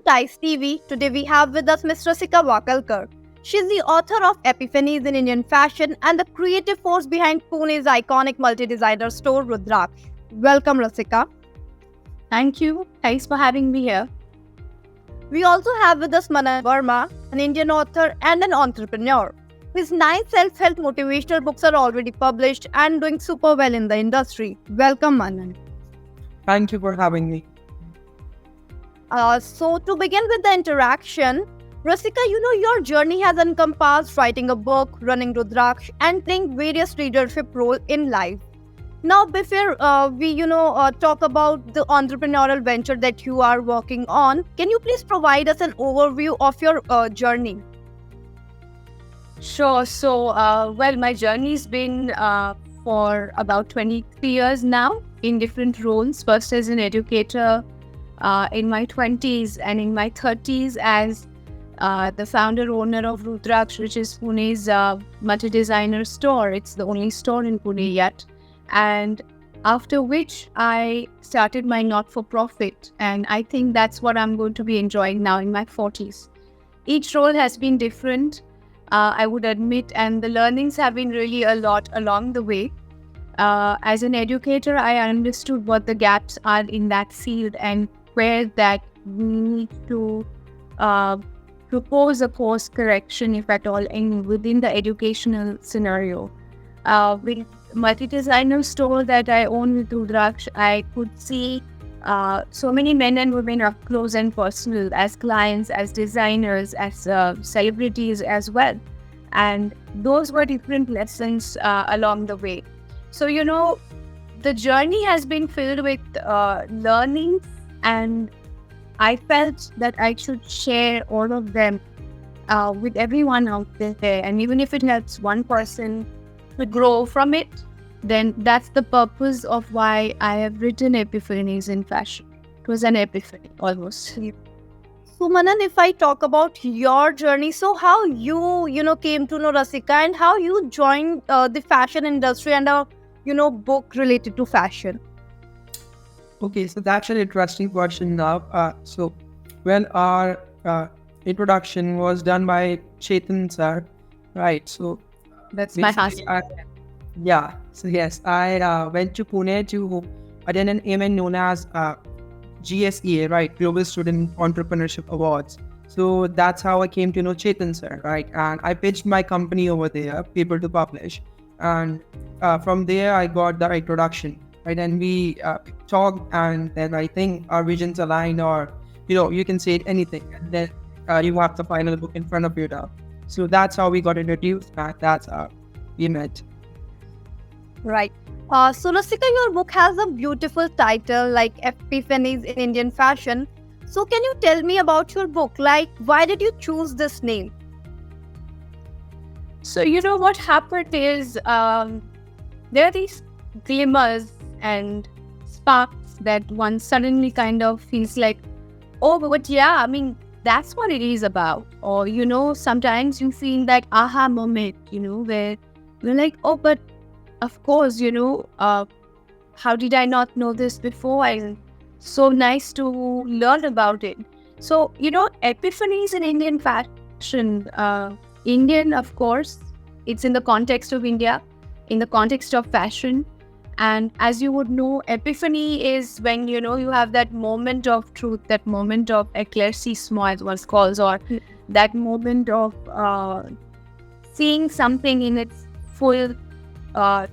TICE TV. Today we have with us Ms. Rasika Walker. She is the author of Epiphanies in Indian Fashion and the creative force behind Pune's iconic multi-designer store Rudraksha. Welcome, Rasika. Thank you. Thanks for having me here. We also have with us Manan Verma, an Indian author and an entrepreneur. His 9 self-help motivational books are already published and doing super well in the industry. Welcome, Manan. Thank you for having me. So to begin with the interaction, Rasika, your journey has encompassed writing a book, running Rudraksha, and playing various leadership roles in life. Now, before we talk about the entrepreneurial venture that you are working on, can you please provide us an overview of your journey? Sure. So, my journey's been for about 23 years now in different roles. First as an educator in my 20s, and in my 30s as the founder owner of Rudraksha, which is Pune's multi-designer store. It's the only store in Pune yet. And after which I started my not-for-profit, and I think that's what I'm going to be enjoying now in my 40s. Each role has been different, I would admit, and the learnings have been really a lot along the way. As an educator, I understood what the gaps are in that field and where that we need to propose a course correction, if at all, within the educational scenario. With multi-designer store that I own with Rudraksha, I could see so many men and women up close and personal as clients, as designers, as celebrities as well. And those were different lessons along the way. So, the journey has been filled with learning, and I felt that I should share all of them with everyone out there. And even if it helps one person to grow from it, then that's the purpose of why I have written Epiphanies in Fashion. It was an epiphany, almost. So, Manan, if I talk about your journey, so how you came to know Rasika and how you joined the fashion industry and a book related to fashion. Okay, so that's an interesting question now. Our introduction was done by Chetan sir, right? So that's my husband. I went to Pune to attend an event known as GSEA, right? Global Student Entrepreneurship Awards. So that's how I came to know Chetan sir, right? And I pitched my company over there, Paper to Publish. And from there, I got the introduction, right? And we talked, and then I think our visions aligned, or, you can say anything. And then you have the final book in front of you now. So that's how we got introduced, and that's how we met. Right. So, Rasika, your book has a beautiful title like Epiphanies in Indian Fashion. So, can you tell me about your book? Like, why did you choose this name? So, what happened is there are these glimmers and sparks that one suddenly kind of feels like, oh, but yeah, I mean, that's what it is about. Or, sometimes you feel that aha moment, where you're like, oh, but of course, how did I not know this before? And so nice to learn about it. So, Epiphanies in Indian fashion. Indian, of course, it's in the context of India, in the context of fashion. And as you would know, epiphany is when, you have that moment of truth, that moment of éclaircissement, as one calls, or that moment of seeing something in its full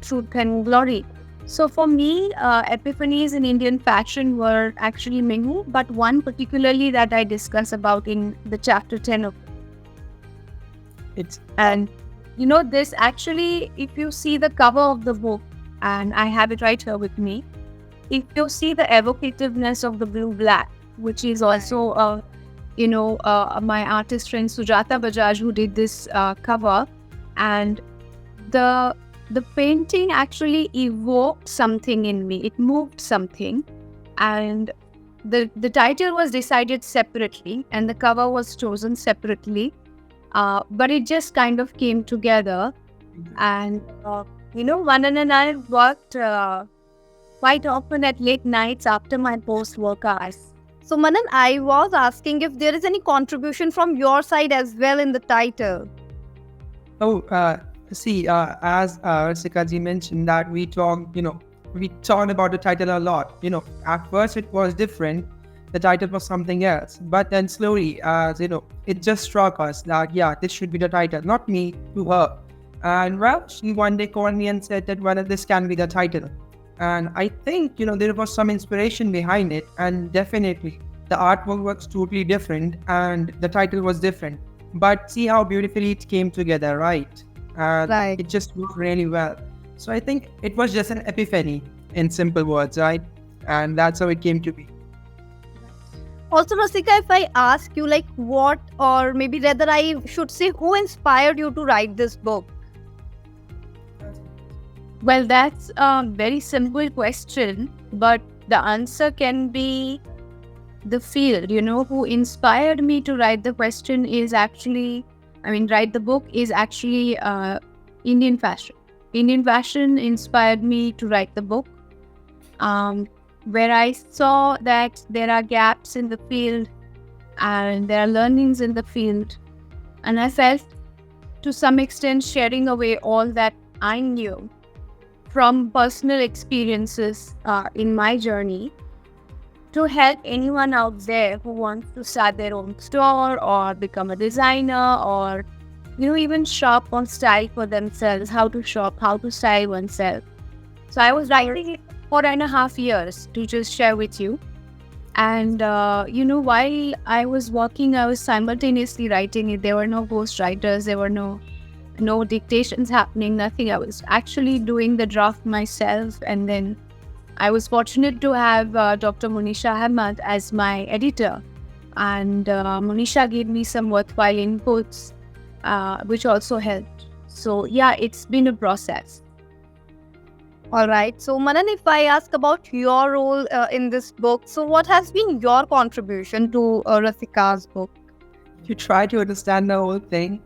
truth and glory. So for me, epiphanies in Indian fashion were actually many, but one particularly that I discuss about in the chapter 10 of it. And this actually, if you see the cover of the book, and I have it right here with me, if you see the evocativeness of the blue-black, which is also, my artist friend Sujata Bajaj who did this cover, and the painting actually evoked something in me. It moved something, and the title was decided separately, and the cover was chosen separately. But it just kind of came together. And, Manan and I worked quite often at late nights after my post-work hours. So Manan, I was asking if there is any contribution from your side as well in the title. Oh, see, as Rasika ji mentioned that we talked about the title a lot. At first it was different. The title was something else. But then slowly, it just struck us that, yeah, this should be the title. Not me, to her. And well, she one day called me and said that, well, this can be the title. And I think, there was some inspiration behind it. And definitely, the artwork was totally different and the title was different. But see how beautifully it came together, right? And Right. it just worked really well. So I think it was just an epiphany in simple words, right? And that's how it came to be. Also, Rasika, if I ask you, like, what, or maybe rather, I should say, who inspired you to write this book? Well, that's a very simple question, but the answer can be the field. Who inspired me to write the write the book is actually Indian fashion. Indian fashion inspired me to write the book, where I saw that there are gaps in the field and there are learnings in the field. And I felt to some extent sharing away all that I knew from personal experiences in my journey to help anyone out there who wants to start their own store or become a designer or even shop on style for themselves, how to shop, how to style oneself. So I was writing it 4.5 years to just share with you. And while I was working, I was simultaneously writing it. There were no ghostwriters, there were no dictations happening, nothing. I was actually doing the draft myself. And then I was fortunate to have Dr. Monisha Ahmad as my editor. And Monisha gave me some worthwhile inputs, which also helped. So yeah, it's been a process. All right. So, Manan, if I ask about your role in this book, so what has been your contribution to Rasika's book? If you try to understand the whole thing,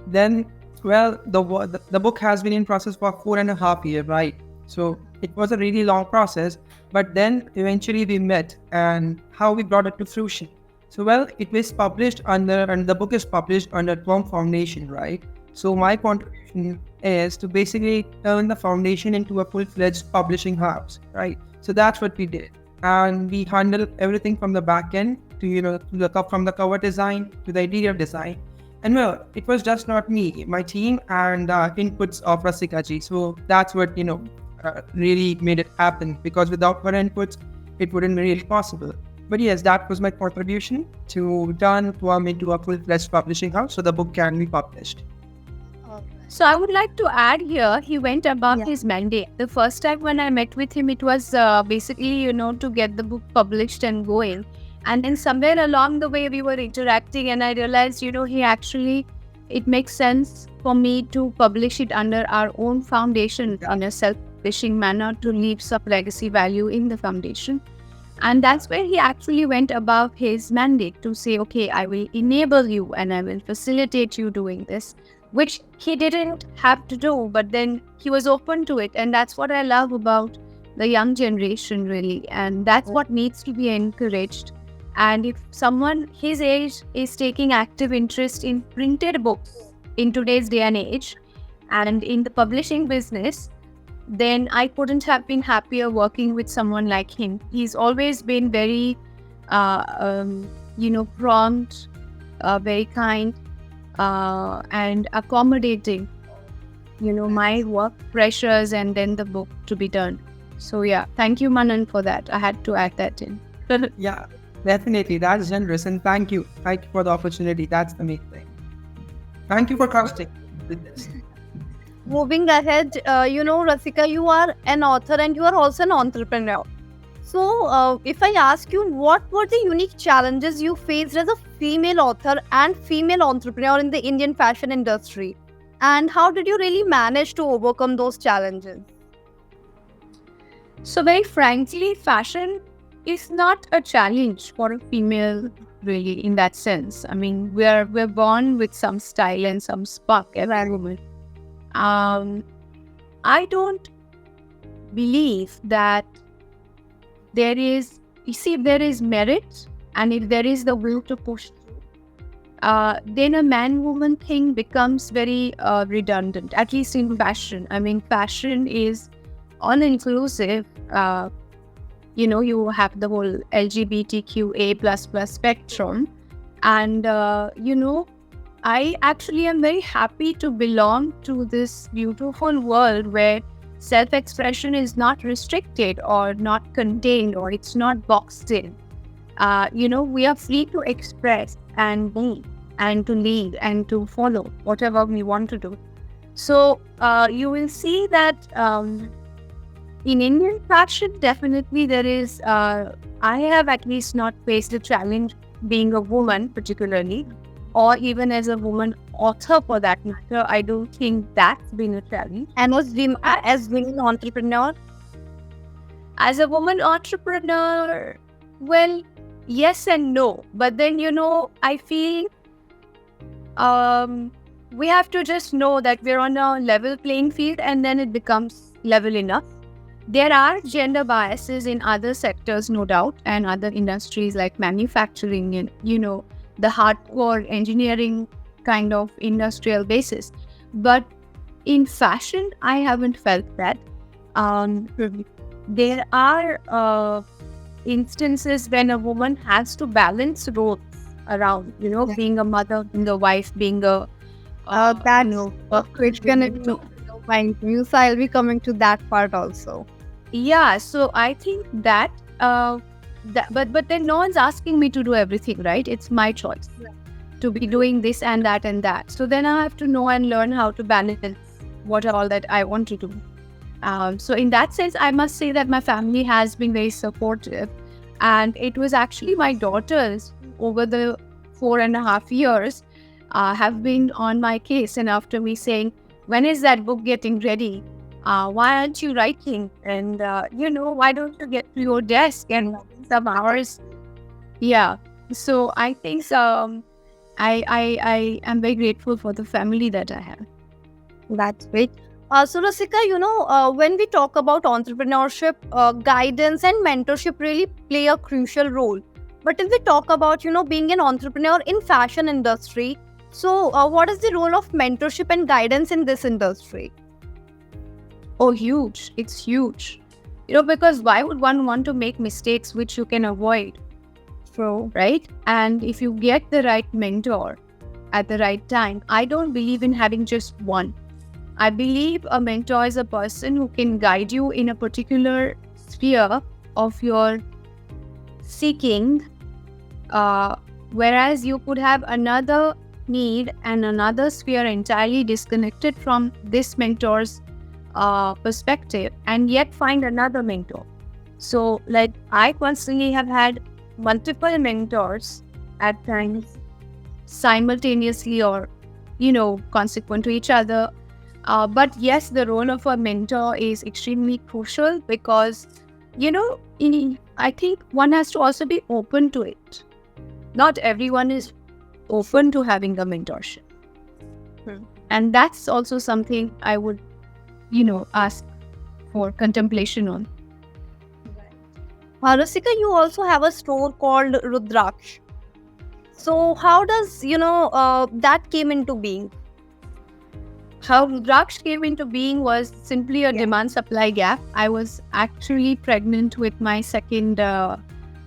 then, well, the book has been in process for 4.5 years, right? So it was a really long process, but then eventually we met and how we brought it to fruition. So, well, it was published and the book is published under Plum Foundation, right? So my contribution is to basically turn the foundation into a full-fledged publishing house, right? So that's what we did. And we handled everything from the back end to, from the cover design to the interior design. And well, it was just not me, my team and inputs of Rasika ji. So that's what, really made it happen, because without her inputs, it wouldn't be really possible. But yes, that was my contribution to turn Plum into a full-fledged publishing house so the book can be published. So I would like to add here, he went above his mandate. The first time when I met with him, it was basically, to get the book published and going. And then somewhere along the way, we were interacting and I realized, it makes sense for me to publish it under our own foundation in a self-publishing manner to leave some legacy value in the foundation. And that's where he actually went above his mandate to say, okay, I will enable you and I will facilitate you doing this, which he didn't have to do, but then he was open to it. And that's what I love about the young generation, really. And that's what needs to be encouraged. And if someone his age is taking active interest in printed books in today's day and age and in the publishing business, then I couldn't have been happier working with someone like him. He's always been very, prompt, very kind, and accommodating, my work pressures and then the book to be done. So yeah, thank you, Manan, for that. I had to add that in. Yeah, definitely. That's generous. And thank you. Thank you for the opportunity. That's the main thing. Thank you for trusting with this. Moving ahead, Rasika, you are an author and you are also an entrepreneur. So, if I ask you, what were the unique challenges you faced as a female author and female entrepreneur in the Indian fashion industry? And how did you really manage to overcome those challenges? So very frankly, fashion is not a challenge for a female, really, in that sense. I mean, we're born with some style and some spark, every woman. I don't believe that there is merit and if there is the will to push through, then a man-woman thing becomes very redundant, at least in fashion. I mean, fashion is all-inclusive. You have the whole LGBTQA++ spectrum. And, I actually am very happy to belong to this beautiful world where self-expression is not restricted or not contained, or it's not boxed in. We are free to express and be and to lead and to follow whatever we want to do. So you will see that in Indian fashion, definitely there is, I have at least not faced a challenge being a woman particularly, or even as a woman author for that matter. I don't think that's been a challenge. And as women entrepreneur? As a woman entrepreneur, well, yes and no. But then, I feel we have to just know that we're on a level playing field, and then it becomes level enough. There are gender biases in other sectors, no doubt, and other industries like manufacturing and, the hardcore engineering kind of industrial basis. But in fashion, I haven't felt that. There are instances when a woman has to balance roles around, being a mother, being a wife, being a Which connect to my news. I'll be coming to that part also. Yeah, so I think that, but then no one's asking me to do everything, right? It's my choice to be doing this and that and that. So then I have to know and learn how to balance what all that I want to do. So in that sense, I must say that my family has been very supportive, and it was actually my daughters over the 4.5 years have been on my case, and after me saying, when is that book getting ready? Why aren't you writing? And, why don't you get to your desk and some hours? Yeah. So I think I am very grateful for the family that I have. That's great. So Rasika, when we talk about entrepreneurship, guidance and mentorship really play a crucial role. But if we talk about, being an entrepreneur in fashion industry, so what is the role of mentorship and guidance in this industry? Oh, huge. It's huge. Because why would one want to make mistakes which you can avoid? True. Right? And if you get the right mentor at the right time, I don't believe in having just one. I believe a mentor is a person who can guide you in a particular sphere of your seeking, whereas you could have another need and another sphere entirely disconnected from this mentor's perspective, and yet find another mentor. So, like, I personally have had multiple mentors at times simultaneously or, consequent to each other. But yes, the role of a mentor is extremely crucial because, I think one has to also be open to it. Not everyone is open to having a mentorship. And that's also something I would, ask for contemplation on. Rasika, you also have a store called Rudraksha. So how does, that came into being? How Rudraksha came into being was simply a demand-supply gap. I was actually pregnant with my second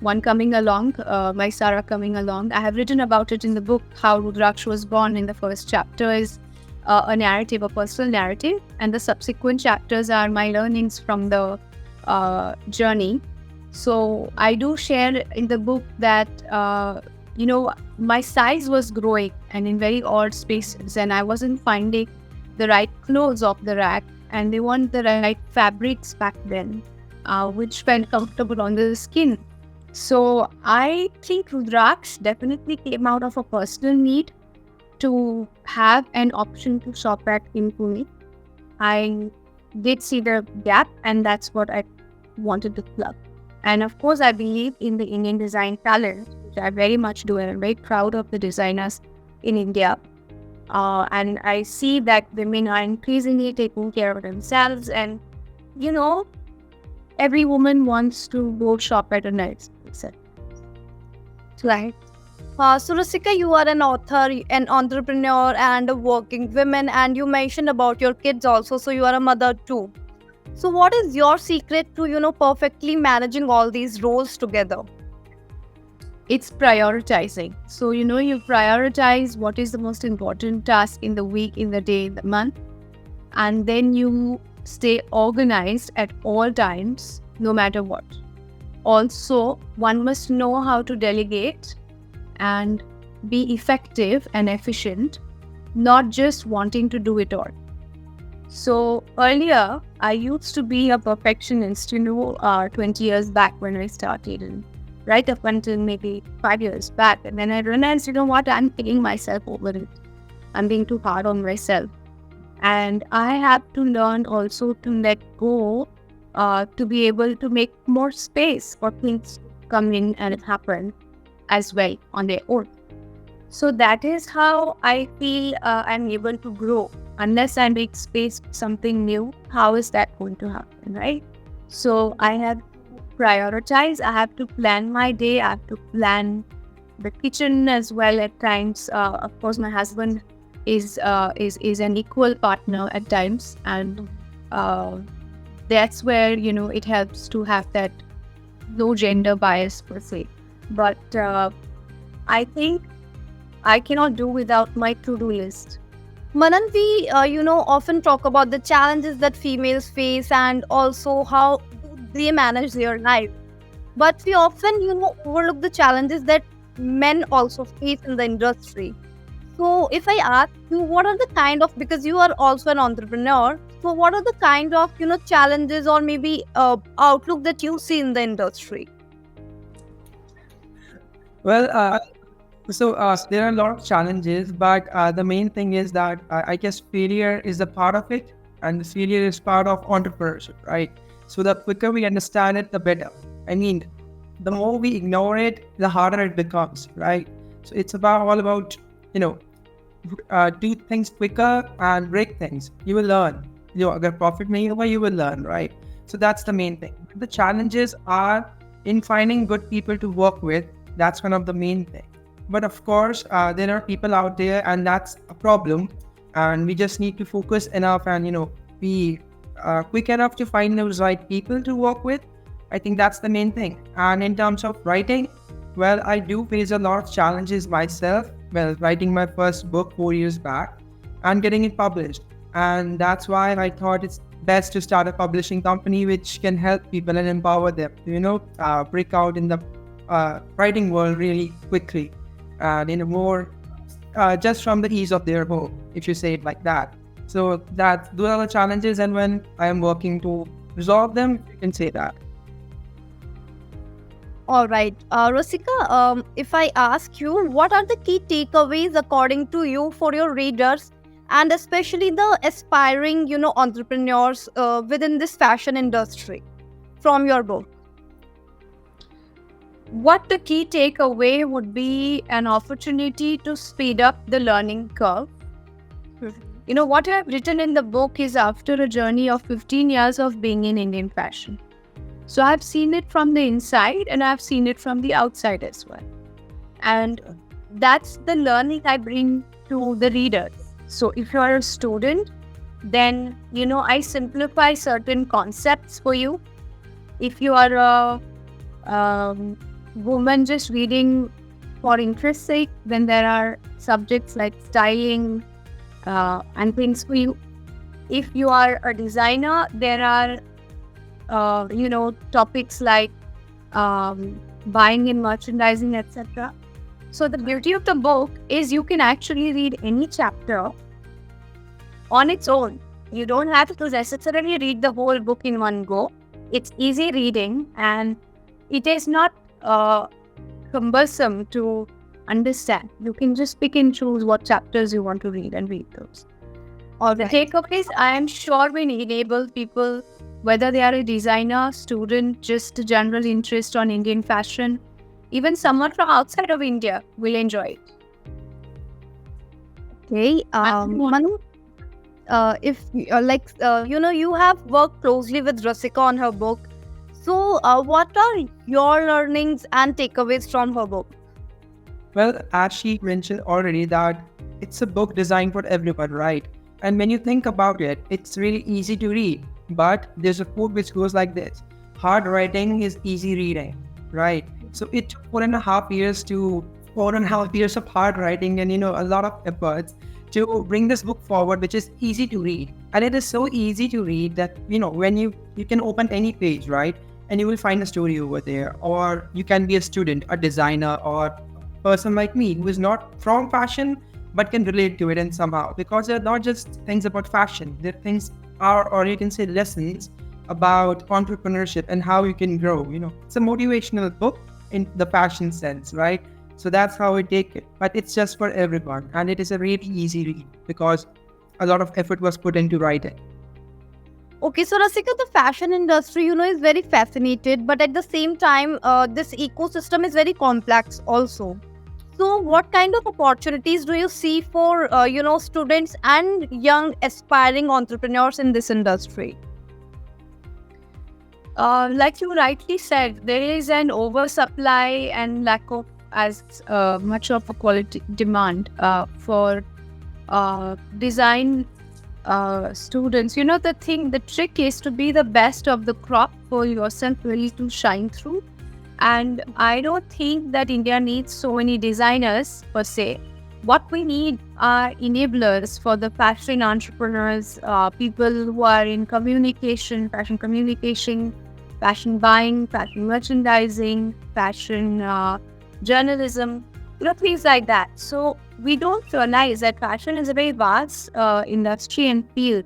one coming along, my Sarah coming along. I have written about it in the book, How Rudraksha was born. In the first chapter is a narrative, a personal narrative, and the subsequent chapters are my learnings from the journey. So I do share in the book that, my size was growing and in very odd spaces, and I wasn't finding the right clothes off the rack, and they weren't the right fabrics back then, which felt comfortable on the skin. So I think Rudraksha definitely came out of a personal need to have an option to shop at in Pune. I did see the gap, and that's what I wanted to plug. And of course, I believe in the Indian design talent, which I very much do, and I'm very proud of the designers in India. And I see that women are increasingly taking care of themselves, and every woman wants to go shop at a nice place. Right. So Rasika, you are an author, an entrepreneur, and a working woman, and you mentioned about your kids also. So you are a mother too. So what is your secret to perfectly managing all these roles together? It's prioritizing. So, you prioritize what is the most important task in the week, in the day, in the month, and then you stay organized at all times, no matter what. Also, one must know how to delegate and be effective and efficient, not just wanting to do it all. So earlier, I used to be a perfectionist, 20 years back when I started, and right up until maybe 5 years back. And then I realized, what, I'm killing myself over it. I'm being too hard on myself. And I have to learn also to let go, to be able to make more space for things to come in and happen as well on their own. So that is how I feel I'm able to grow. Unless I make space for something new, how is that going to happen, right? So I have to prioritize. I have to plan my day. I have to plan the kitchen as well at times. Of course, my husband is an equal partner at times, and that's where it helps to have that no gender bias per se. But I think I cannot do without my to-do list. Manan, we often talk about the challenges that females face and also how they manage their life. But we often overlook the challenges that men also face in the industry. So if I ask you, what are the kind of, because you are also an entrepreneur, so what are the kind of challenges or maybe outlook that you see in the industry? Well, there are a lot of challenges, but the main thing is that I guess failure is a part of it, and the failure is part of entrepreneurship, right? So the quicker we understand it, the better. I mean, the more we ignore it, the harder it becomes, right? So it's all about do things quicker and break things. You will learn. Agar profit nahi hoga, you will learn, right? So that's the main thing. The challenges are in finding good people to work with. That's one of the main things. But of course, there are people out there, and that's a problem. And we just need to focus enough and be quick enough to find those right people to work with. I think that's the main thing. And in terms of writing, well, I do face a lot of challenges myself. Well, writing my first book 4 years back and getting it published. And that's why I thought it's best to start a publishing company which can help people and empower them to, break out in the writing world really quickly and in a more just from the ease of their home, if you say it like that. So those are the challenges, and when I am working to resolve them, you can say that. All right, Rasika, if I ask you, what are the key takeaways according to you for your readers and especially the aspiring, entrepreneurs within this fashion industry from your book? What the key takeaway would be an opportunity to speed up the learning curve. What I've written in the book is after a journey of 15 years of being in Indian fashion. So I've seen it from the inside and I've seen it from the outside as well. And that's the learning I bring to the readers. So if you're a student, then, I simplify certain concepts for you. If you are a woman just reading for interest's sake, then there are subjects like styling and things for you. If you are a designer, there are topics like buying and merchandising, etc. So the beauty of the book is you can actually read any chapter on its own. You don't have to necessarily read the whole book in one go. It's easy reading and it is not cumbersome to understand. You can just pick and choose what chapters you want to read and read those. The takeaways, I am sure will enable people, whether they are a designer, student, just a general interest on Indian fashion, even someone from outside of India will enjoy it. Okay, Manu, if you have worked closely with Rasika on her book, so what are your learnings and takeaways from her book? Well, as she mentioned already, that it's a book designed for everyone, right? And when you think about it, it's really easy to read. But there's a quote which goes like this: hard writing is easy reading, right? So it took 4.5 years to 4.5 years of hard writing and a lot of efforts to bring this book forward, which is easy to read. And it is so easy to read that when you can open any page, right? And you will find a story over there. Or you can be a student, a designer, or person like me who is not from fashion but can relate to it in somehow, because they're not just things about fashion, they're things are, or you can say lessons about entrepreneurship and how you can grow. It's a motivational book in the fashion sense, right? So that's how I take it, but it's just for everyone, and it is a really easy read because a lot of effort was put into writing. Okay, so Rasika, the fashion industry, is very fascinated, but at the same time, this ecosystem is very complex also. So, what kind of opportunities do you see for, students and young aspiring entrepreneurs in this industry? Like you rightly said, there is an oversupply and lack of as much of a quality demand for design students. The trick is to be the best of the crop for yourself really to shine through. And I don't think that India needs so many designers per se. What we need are enablers for the fashion entrepreneurs, people who are in communication, fashion buying, fashion merchandising, fashion journalism, things like that. So we don't realize that fashion is a very vast industry and field,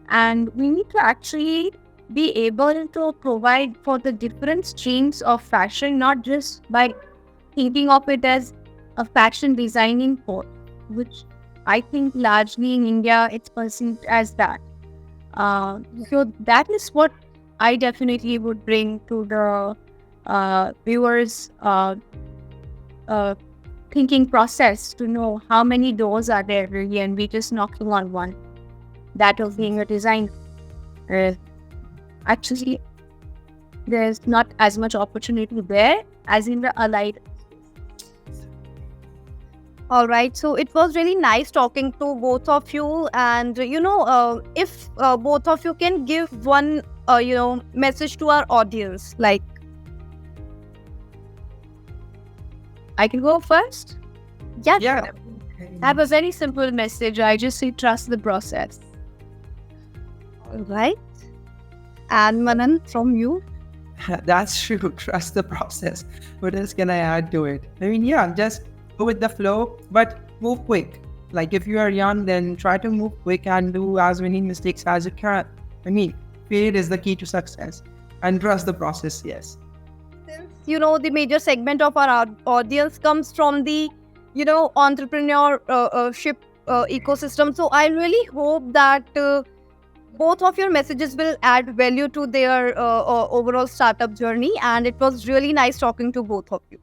and we need to actually be able to provide for the different streams of fashion, not just by thinking of it as a fashion designing course, which I think largely in India it's perceived as that. So that is what I definitely would bring to the viewers' thinking process, to know how many doors are there really, and we just knocking on one. That of being a designer. Actually, there's not as much opportunity there as in the allied. All right, so it was really nice talking to both of you, and if both of you can give one message to our audience, like. I can go first. Yeah. Yeah. I have a very simple message. I just say trust the process. All right. And Manan, from you. That's true. Trust the process. What else can I add to it? I mean, yeah, just go with the flow, but move quick. Like if you are young, then try to move quick and do as many mistakes as you can. I mean, failure is the key to success, and trust the process. Yes. Since the major segment of our audience comes from the entrepreneurship ecosystem, so I really hope that both of your messages will add value to their overall startup journey, and it was really nice talking to both of you.